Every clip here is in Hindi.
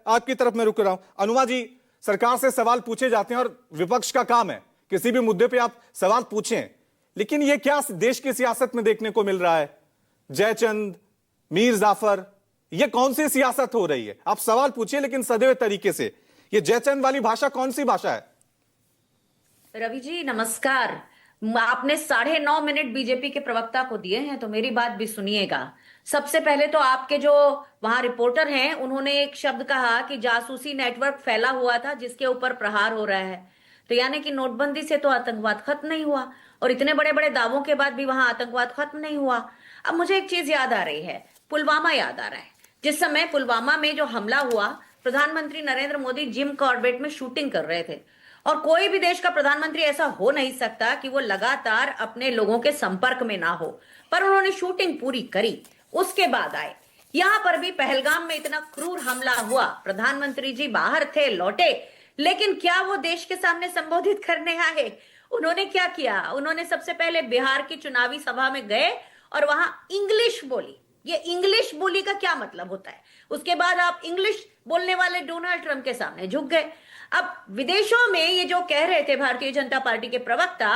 आपकी तरफ मैं रुक रहा हूं। अनुमा जी, सरकार से सवाल पूछे जाते हैं और विपक्ष का काम है किसी भी मुद्दे पे आप सवाल पूछें, लेकिन ये क्या देश की सियासत में देखने को मिल रहा है? जयचंद, मीर जाफर, ये कौन सी सियासत हो रही है? आप सवाल पूछिए लेकिन सदे हुए तरीके से। ये जयचंद वाली भाषा कौन सी भाषा है? रवि जी नमस्कार। आपने 9.5 मिनट बीजेपी के प्रवक्ता को दिए हैं, तो मेरी बात भी सुनिएगा। सबसे पहले तो आपके जो वहां रिपोर्टर हैं उन्होंने एक शब्द कहा कि जासूसी नेटवर्क फैला हुआ था जिसके ऊपर प्रहार हो रहा है। तो यानी कि नोटबंदी से तो आतंकवाद खत्म नहीं हुआ, और इतने बड़े बड़े दावों के बाद भी वहां आतंकवाद खत्म नहीं हुआ। अब मुझे एक चीज याद आ रही है, पुलवामा याद आ रहा है। जिस समय पुलवामा में जो हमला हुआ, प्रधानमंत्री नरेंद्र मोदी जिम कॉर्बेट में शूटिंग कर रहे थे, और कोई भी देश का प्रधानमंत्री ऐसा हो नहीं सकता कि वो लगातार अपने लोगों के संपर्क में ना हो, पर उन्होंने शूटिंग पूरी करी, उसके बाद आए। यहां पर भी पहलगाम में इतना क्रूर हमला हुआ, प्रधानमंत्री जी बाहर थे, लौटे, लेकिन क्या वो देश के सामने संबोधित करने आए? उन्होंने क्या किया? उन्होंने सबसे पहले बिहार की चुनावी सभा में गए और वहां इंग्लिश बोली। ये इंग्लिश बोली का क्या मतलब होता है? उसके बाद आप इंग्लिश बोलने वाले डोनाल्ड ट्रंप के सामने झुक गए। अब विदेशों में ये जो कह रहे थे भारतीय जनता पार्टी के प्रवक्ता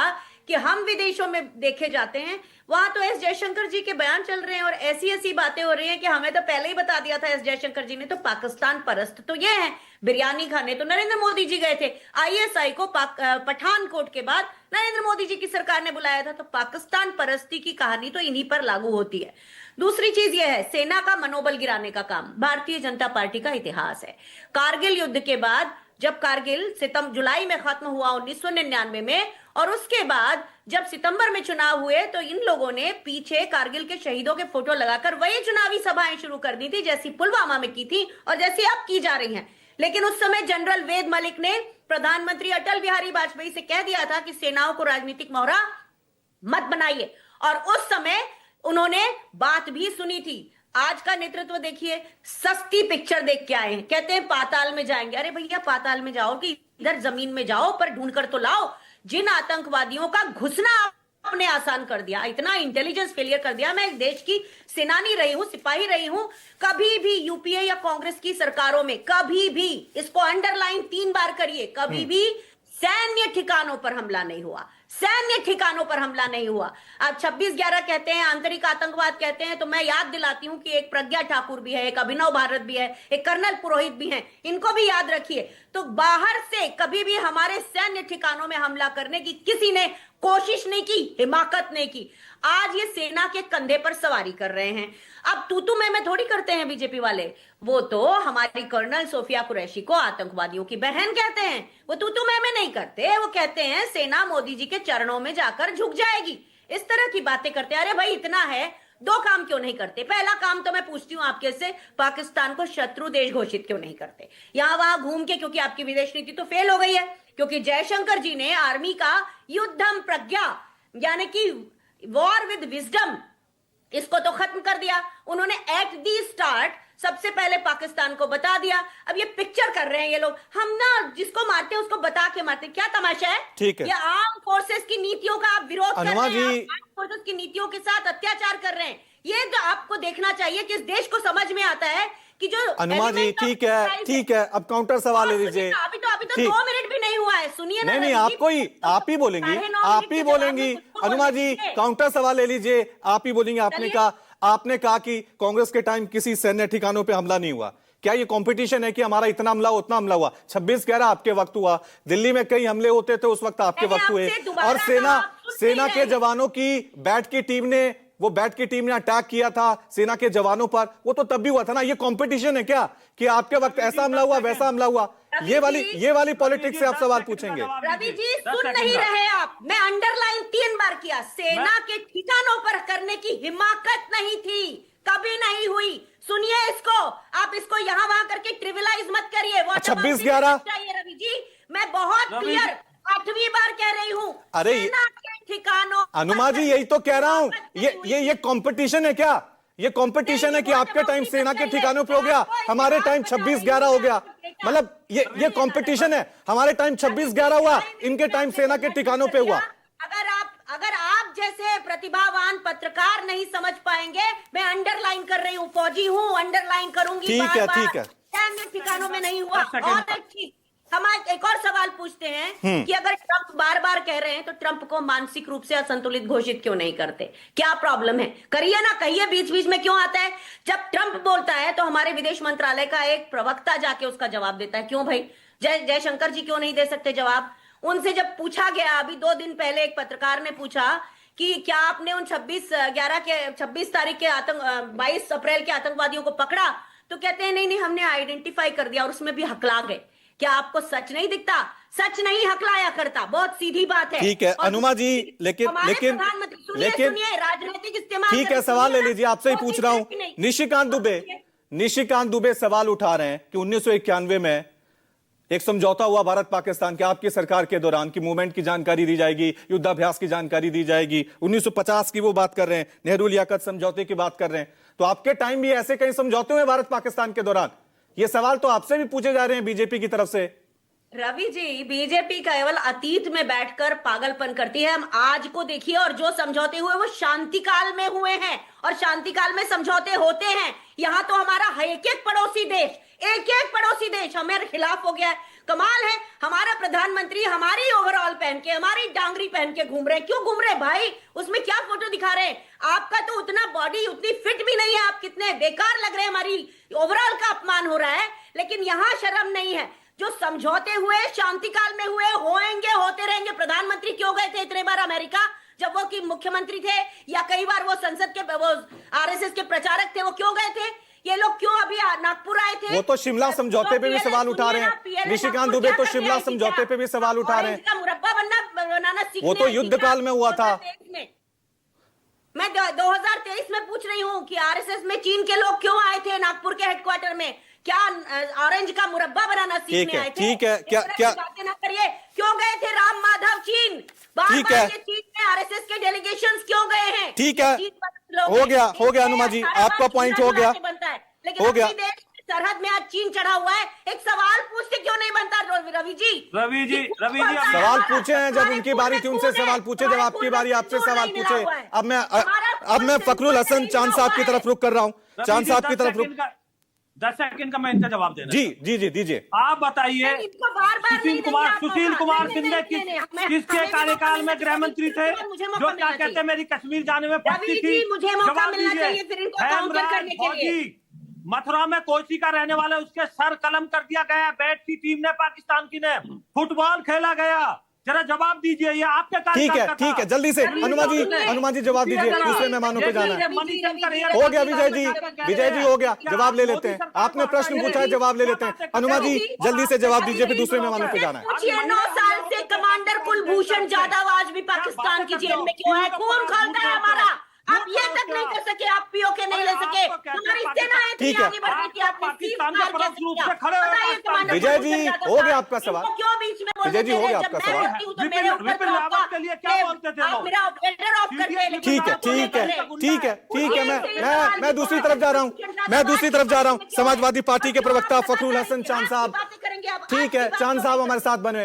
कि हम विदेशों में देखे जाते हैं, वहां तो एस जयशंकर जी के बयान चल रहे हैं और ऐसी ऐसी बातें हो रही हैं कि हमें तो पहले ही बता दिया था एस जयशंकर जी ने, तो पाकिस्तान परस्त तो ये है। बिरयानी खाने तो नरेंद्र मोदी जी गए थे, आईएसआई को पठानकोट के बाद नरेंद्र मोदी जी की सरकार ने बुलाया था, तो पाकिस्तान परस्ती की कहानी तो इन्हीं पर लागू होती है। दूसरी चीज यह है, सेना का मनोबल गिराने का काम भारतीय जनता पार्टी का इतिहास है। कारगिल युद्ध के बाद जब कारगिल जुलाई में खत्म हुआ 1999 में, और उसके बाद जब सितंबर में चुनाव हुए, तो इन लोगों ने पीछे कारगिल के शहीदों के फोटो लगाकर वही चुनावी सभाएं शुरू कर दी थी, जैसी पुलवामा में की थी और जैसी अब की जा रही हैं। लेकिन उस समय जनरल वेद मलिक ने प्रधानमंत्री अटल बिहारी वाजपेयी से कह दिया था कि सेनाओं को राजनीतिक मोहरा मत बनाइए, और उस समय उन्होंने बात भी सुनी थी। आज का नेतृत्व देखिए, सस्ती पिक्चर देख के आए हैं, कहते हैं पाताल में जाएंगे। अरे भैया, पाताल में जाओ कि इधर जमीन में जाओ, पर ढूंढ कर तो लाओ। जिन आतंकवादियों का घुसना आपने आसान कर दिया, इतना इंटेलिजेंस फेलियर कर दिया। मैं एक देश की सेनानी रही हूं, सिपाही रही हूं, कभी भी यूपीए या कांग्रेस की सरकारों में कभी भी, इसको अंडरलाइन 3 बार करिए, कभी भी सैन्य ठिकानों पर हमला नहीं हुआ। सैन्य ठिकानों पर हमला नहीं हुआ। अब 26/11 कहते हैं, आंतरिक आतंकवाद कहते हैं, तो मैं याद दिलाती हूं कि एक प्रज्ञा ठाकुर भी है, एक अभिनव भारत भी है, एक कर्नल पुरोहित भी हैं, इनको भी याद रखिए। तो बाहर से कभी भी हमारे सैन्य ठिकानों में हमला करने की किसी ने कोशिश नहीं की, हिमाकत नहीं की। आज ये सेना के कंधे पर सवारी कर रहे हैं। अब तू मैं थोड़ी करते हैं बीजेपी वाले, वो तो हमारी कर्नल सोफिया कुरैशी को आतंकवादियों की बहन कहते हैं। वो तू मैं नहीं करते, वो कहते हैं सेना मोदी जी के चरणों में जाकर झुक जाएगी, इस तरह की बातें करते हैं। अरे भाई, इतना है, 2 काम क्यों नहीं करते? पहला काम तो मैं पूछती हूँ आपके से, पाकिस्तान को शत्रु देश घोषित क्यों नहीं करते? यहां वहां घूम के, क्योंकि आपकी विदेश नीति तो फेल हो गई है, क्योंकि जयशंकर जी ने आर्मी का युद्धम प्रज्ञा, यानी कि वॉर विद विजडम, इसको तो खत्म कर दिया। उन्होंने एट दी स्टार्ट सबसे पहले पाकिस्तान को बता दिया। अब ये पिक्चर कर रहे हैं ये लोग, हम ना जिसको मारते हैं उसको बता के मारते हैं। क्या तमाशा है? ठीक है, ये आर्म फोर्सेस की नीतियों का आप विरोध कर रहे हैं, आर्म फोर्सेस की नीतियों के साथ अत्याचार कर रहे हैं। ये तो आपको देखना चाहिए कि इस देश को समझ में आता है कि जो अनुमा जी, ठीक है, अब काउंटर सवाल ले लीजिए। अभी तो 2 मिनट भी नहीं हुआ है, सुनिए ना। नहीं, आप ही बोलेंगी। अनुमा जी, काउंटर सवाल ले लीजिए, आप ही बोलेंगे। आपने कहा कि कांग्रेस के टाइम किसी सैन्य ठिकानों पे हमला नहीं हुआ। क्या ये कंपटीशन है कि हमारा इतना हमला उतना हमला हुआ? 26/11 आपके वक्त हुआ, दिल्ली में कई हमले होते थे, उस वक्त आपके वक्त हुए, और सेना के जवानों की बैट की टीम ने अटैक किया था सेना के जवानों पर, वो तो तब भी हुआ था ना। ये कंपटीशन है क्या कि आपके वक्त ऐसा हमला हुआ, वैसा हमला हुआ? ये वाली पॉलिटिक्स से आप सवाल पूछेंगे? रवि जी, सुन नहीं रहे आप? मैं अंडरलाइन 3 बार किया, सेना के ठिकानों पर करने की हिमाकत नहीं थी, कभी नहीं हुई। सुनिए इसको, आप इसको यहाँ वहां करके ट्रिविलाइज मत करिए। 26/11 रवि जी, मैं बहुत क्लियर 8वीं बार कह रही हूँ, अरे सेना के ठिकानों। अनुमा जी, यही तो कह रहा हूं, ये कंपटीशन है क्या? ये कंपटीशन है कि आपके टाइम सेना के ठिकानों पे हो गया, हमारे टाइम 26/11 हो गया। मतलब ये कंपटीशन है, हमारे टाइम 26/11 हुआ, इनके टाइम सेना के ठिकानों पे हुआ। अगर आप जैसे प्रतिभावान पत्रकार नहीं समझ पाएंगे, मैं अंडरलाइन कर रही हूँ, फौजी हूँ, अंडरलाइन करूंगी। ठीक है। अन्य ठिकानों में नहीं हुआ। एक सेकंड। और एक चीज, हम आज एक और सवाल पूछते हैं कि अगर ट्रंप बार बार कह रहे हैं तो ट्रंप को मानसिक रूप से असंतुलित घोषित क्यों नहीं करते? क्या प्रॉब्लम है? करिए ना, कहिए, बीच बीच में क्यों आता है? जब ट्रंप बोलता है तो हमारे विदेश मंत्रालय का एक प्रवक्ता जाके उसका जवाब देता है। क्यों भाई? जयशंकर जी क्यों नहीं दे सकते जवाब? उनसे जब पूछा गया, अभी 2 दिन पहले एक पत्रकार ने पूछा कि क्या आपने उन 26 तारीख के 22 अप्रैल के आतंकवादियों को पकड़ा? तो कहते हैं नहीं नहीं, हमने आइडेंटिफाई कर दिया और उसमें भी हकला गए। क्या आपको सच नहीं दिखता? सच नहीं हकलाया करता, बहुत सीधी बात है। ठीक है और अनुमा जी, लेकिन राजनीतिक इस्तेमाल, ठीक है, सवाल ले लीजिए, आपसे ही पूछ रहा हूं। निशिकांत दुबे सवाल उठा रहे हैं कि 1991 में एक समझौता हुआ भारत पाकिस्तान के आपकी सरकार के दौरान की मूवमेंट की जानकारी दी जाएगी, युद्धाभ्यास की जानकारी दी जाएगी। 1950 की वो बात कर रहे हैं, नेहरू लियाकत समझौते की बात कर रहे हैं। तो आपके टाइम भी ऐसे कई समझौते हुए भारत पाकिस्तान के दौरान? ये सवाल तो आपसे भी पूछे जा रहे हैं बीजेपी की तरफ से। रवि जी, बीजेपी केवल अतीत में बैठकर पागलपन करती है। हम आज को देखिए, और जो समझौते हुए वो शांति काल में हुए हैं, और शांति काल में समझौते होते हैं। यहाँ तो हमारा एक एक पड़ोसी देश हमारे खिलाफ हो गया है। कमाल है, हमारा प्रधानमंत्री हमारी ओवरऑल पहन के, हमारी डांगरी पहन के घूम रहे हैं। क्यों घूम रहे हैं भाई? उसमें क्या फोटो दिखा रहे हैं? आपका तो उतना बॉडी उतनी फिट भी नहीं है, आप कितने बेकार लग रहे हैं, हमारी ओवरऑल का अपमान हो रहा है। लेकिन यहाँ शर्म नहीं है। जो समझौते हुए शांति काल में हुए, होएंगे, होते रहेंगे। प्रधानमंत्री क्यों गए थे इतने बार अमेरिका जब वो की मुख्यमंत्री थे, या कई बार वो संसद के, वो आरएसएस के प्रचारक थे, वो क्यों गए थे? ये लोग क्यों अभी नागपुर आए थे? वो तो शिमला समझौते पे भी सवाल उठा रहे हैं। निशिकांत दुबे तो शिमला समझौते पे भी सवाल उठा रहे हैं। मुरब्बा बनाना सीखने, वो तो युद्ध काल में हुआ था। मैं 2023 में पूछ रही हूँ कि आरएसएस में चीन के लोग क्यों आए थे नागपुर के हेडक्वार्टर में? क्या ऑरेंज का मुरब्बा बनाना सीखने आए थे? ठीक है, क्या बातें ना करिए। क्यों गए थे राम माधव चीन? ठीक है, चीन में आरएसएस के डेलीगेशंस क्यों गए हैं? ठीक है, हो गया अनुमा जी, आपका पॉइंट हो गया, लेकिन अपने देश सरहद में आज चीन चढ़ा हुआ है। एक सवाल पूछते क्यों नहीं बनता रवि जी? सवाल पूछे हैं, जब उनकी बारी थी उनसे सवाल पूछे, जब आपकी बारी आपसे सवाल पूछे। अब मैं फखरुल हसन चांद साहब की तरफ रुख कर रहा हूँ। चांद साहब की तरफ रुख। 10 सेकंड का मैं इनका जवाब देना। जी दीजिए। आप बताइए, सुशील कुमार शिंदे किसके कार्यकाल में गृह मंत्री थे जो क्या कहते हैं मेरी कश्मीर जाने में फंसी थी? जवाब दीजिए। मथुरा में कोची का रहने वाला, उसके सर कलम कर दिया गया। बैट की टीम ने, पाकिस्तान की ने फुटबॉल खेला गया। जरा जवाब दीजिए, ये आपके ठीक है, जल्दी से अनुमा जी जवाब दीजिए, दूसरे मेहमानों पे जाना है। हो गया विजय जी हो गया, जवाब ले लेते हैं। आपने प्रश्न पूछा है, जवाब ले लेते हैं। अनुमा जी जल्दी से जवाब दीजिए, फिर दूसरे मेहमानों पे जाना है। 9 साल से कमांडर कुलभूषण जाधव आज भी पाकिस्तान की जेल में क्यों है? खून खौलता है हमारा। आप ये तक नहीं कर सके, आप पीओके नहीं ले सके। हमारी सेनाएं ठीक है, विजय जी हो गया आपका सवाल। क्यों बीच में विजय जी हो गया आपका सवाल। ठीक है, मैं दूसरी तरफ जा रहा हूँ। समाजवादी पार्टी के प्रवक्ता फखरुल हसन चांद साहब, ठीक है, चांद साहब हमारे साथ बने।